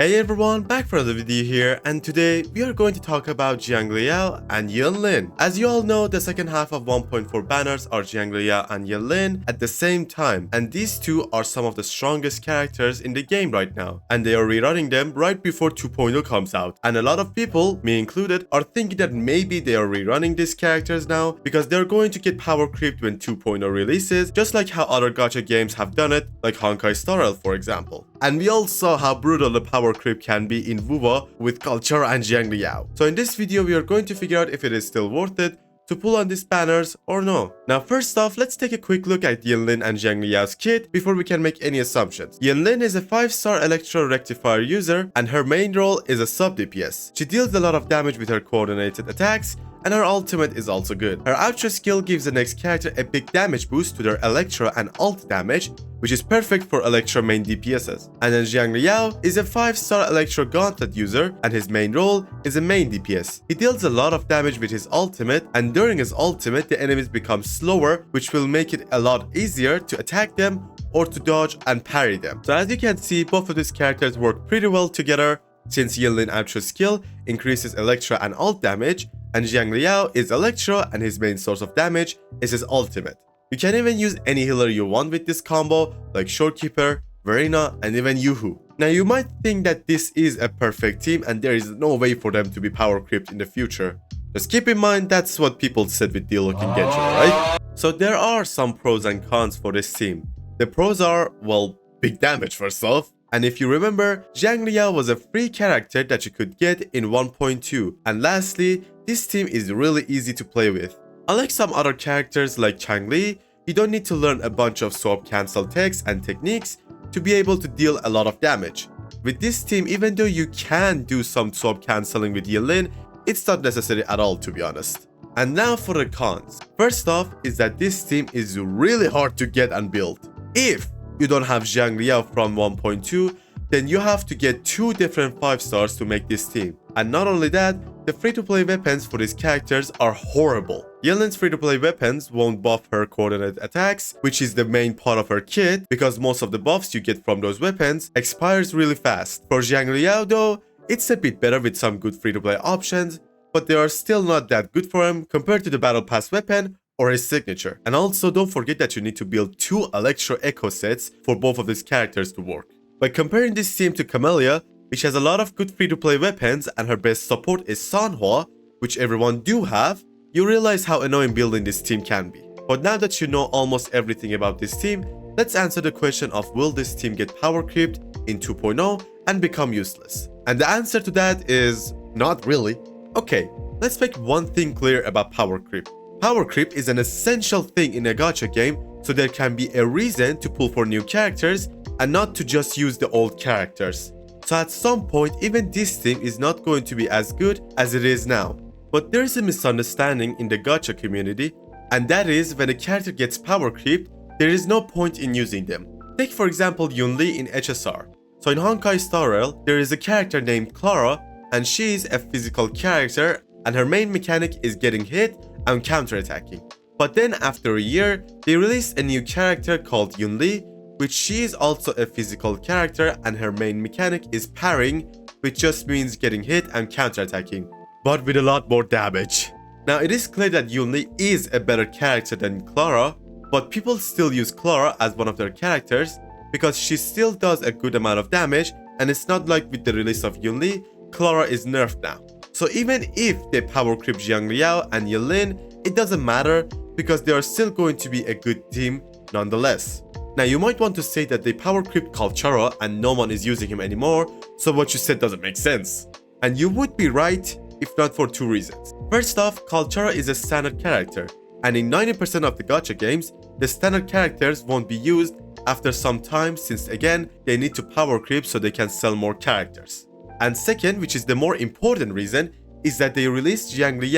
Hey everyone, back for another video here, and today we are going to talk about Xiangli and Yinlin. As you all know, the second half of 1.4 banners are Xiangli and Yinlin at the same time, and these two are some of the strongest characters in the game right now, and they are rerunning them right before 2.0 comes out. And a lot of people, me included, are thinking that maybe they are rerunning these characters now because they're going to get power creeped when 2.0 releases, just like how other gacha games have done it, like Honkai Star Rail for example. And we all saw how brutal the power creep can be in WoW with Culture and Xiangli. So in this video we are going to figure out if it is still worth it to pull on these banners or no. Now first off, let's take a quick look at Yinlin and Xiangli's kit before we can make any assumptions. Yinlin is a 5-star Electro Rectifier user and her main role is a sub DPS. She deals a lot of damage with her coordinated attacks, and her ultimate is also good. Her Ultra skill gives the next character a big damage boost to their Electro and ult damage, which is perfect for Electro main DPSs. And then Xiangli is a 5-star Electro Gauntlet user, and his main role is a main DPS. He deals a lot of damage with his ultimate, and during his ultimate the enemies become slower, which will make it a lot easier to attack them or to dodge and parry them. So as you can see, both of these characters work pretty well together, since Yinlin Ultra skill increases Electro and ult damage, and Xiangli is Electro and his main source of damage is his ultimate. You can even use any healer you want with this combo, like Shorekeeper, Verena, and even Yuhu. Now you might think that this is a perfect team and there is no way for them to be power creeped in the future. Just keep in mind that's what people said with Diluc and Genshin, right? So there are some pros and cons for this team. The pros are, well, big damage first off. And if you remember, Xiangli was a free character that you could get in 1.2. And lastly, this team is really easy to play with. Unlike some other characters like Xiangli, you don't need to learn a bunch of swap cancel techs and techniques to be able to deal a lot of damage. With this team, even though you can do some swap cancelling with Yinlin, it's not necessary at all, to be honest. And now for the cons. First off is that this team is really hard to get and build. If you don't have Xiangli from 1.2, then you have to get 2 different 5 stars to make this team. And not only that, the free-to-play weapons for these characters are horrible. Yinlin's free-to-play weapons won't buff her coordinated attacks, which is the main part of her kit, because most of the buffs you get from those weapons expires really fast. For Xiangli though, it's a bit better with some good free-to-play options, but they are still not that good for him compared to the Battle Pass weapon or his signature. And also don't forget that you need to build 2 Electro Echo sets for both of these characters to work. By comparing this team to Camellia, which has a lot of good free-to-play weapons and her best support is Sanhua, which everyone do have, you realize how annoying building this team can be. But now that you know almost everything about this team, let's answer the question of will this team get power creeped in 2.0 and become useless? And the answer to that is not really. Okay, let's make one thing clear about power creep. Power creep is an essential thing in a gacha game, so there can be a reason to pull for new characters and not to just use the old characters. So at some point, even this team is not going to be as good as it is now. But there is a misunderstanding in the gacha community, and that is when a character gets power creeped, there is no point in using them. Take for example Yunli in HSR. So in Honkai Star Rail, there is a character named Clara, and she is a physical character, and her main mechanic is getting hit and counterattacking. But then after a year, they released a new character called Yunli, which she is also a physical character and her main mechanic is parrying, which just means getting hit and counterattacking, but with a lot more damage. Now it is clear that Yunli is a better character than Clara, but people still use Clara as one of their characters because she still does a good amount of damage, and it's not like with the release of Yunli, Clara is nerfed now. So even if they power creep Xiangli and Yinlin, it doesn't matter because they are still going to be a good team nonetheless. Now you might want to say that they power creep Kalchara and no one is using him anymore, so what you said doesn't make sense. And you would be right if not for 2 reasons. First off, Kalchara is a standard character, and in 90% of the gacha games, the standard characters won't be used after some time since again, they need to power creep so they can sell more characters. And second, which is the more important reason, is that they released Xiangli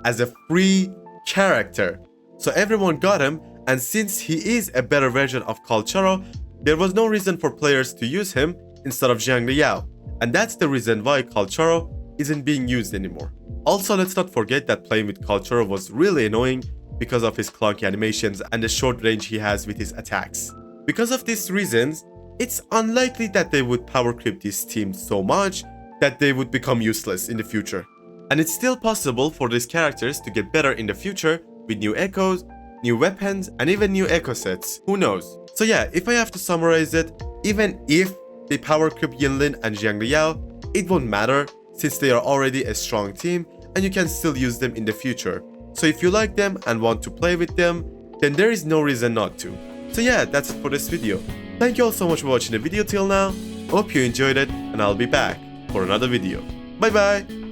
as a free character. So everyone got him, and since he is a better version of Kalchara, there was no reason for players to use him instead of Xiangli. And that's the reason why Kalchara isn't being used anymore. Also, let's not forget that playing with Kalchara was really annoying because of his clunky animations and the short range he has with his attacks. Because of these reasons, it's unlikely that they would power creep these teams so much that they would become useless in the future. And it's still possible for these characters to get better in the future with new echoes, new weapons, and even new echo sets. Who knows? So yeah, if I have to summarize it, even if they power creep Yinlin and Xiangli, it won't matter since they are already a strong team and you can still use them in the future. So if you like them and want to play with them, then there is no reason not to. So yeah, that's it for this video. Thank you all so much for watching the video till now. Hope you enjoyed it, and I'll be back for another video. Bye bye!